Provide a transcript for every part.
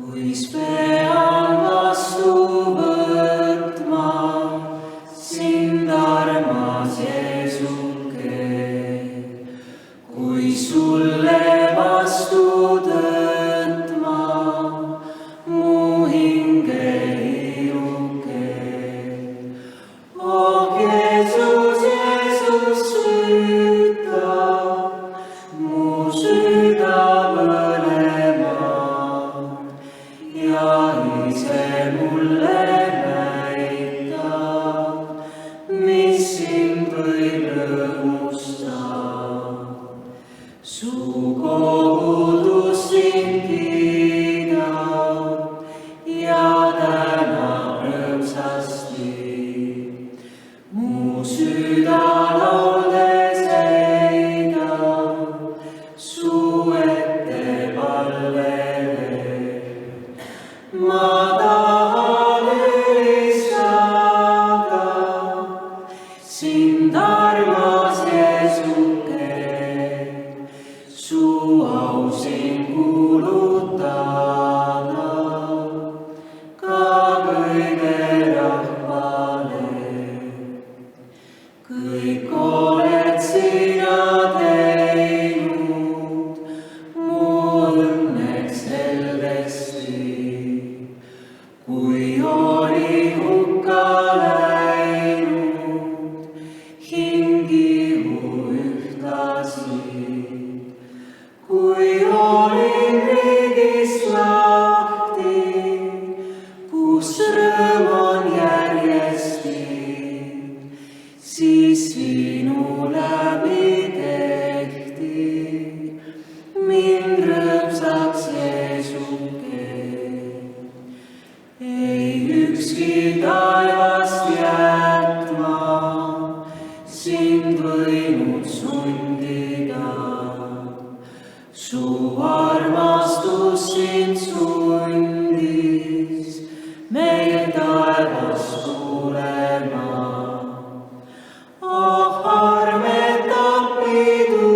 kuis pean vastu võtma sind, armas Jeesuke, kui sulle vastu tõtma mu hinge iruke. Oh Jeesus, Jeesus, süüta mu süda põlema ja ise mulle näita, mis sind võib rõõmustada. Su kogudus sind kiidab ja tänab rõõmsasti. Mu süda lauldes heidab su ette palvele. Ma tahan ülistada sind, armas Jeesuke, su au siin kuulutada ka kõige rahvale. Kõik oled sina teinud mu õnneks heldesti, kui oli hukka läinud hingihu ühtlasi. Kui olin riigist lahti, kus rõõm on järjesti, siis sinu läbi tehti mind rõõmsaks Jeesuke. Ei ükski taevast jätma sind võinud sundida, su armastus sind sundis meil taevast tulema. Oh armed appitulid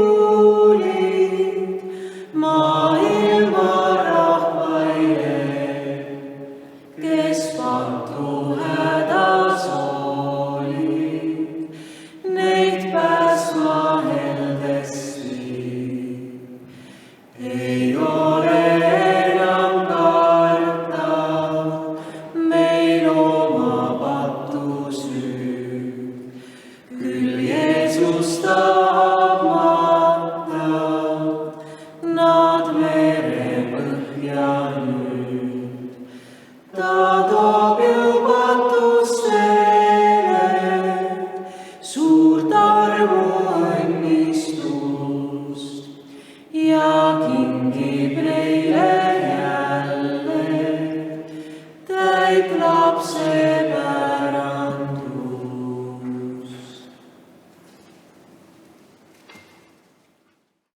maailma rahvaile, kes patu hädas olid, neid päästma heldesti. Ei ole enam karta meil oma pattusüüd, küll Jeesus tahab matta nad merepõhja nüüd. Ta toob ju patustele suurt armu õnnistust ja kingib neile jälle täit lapse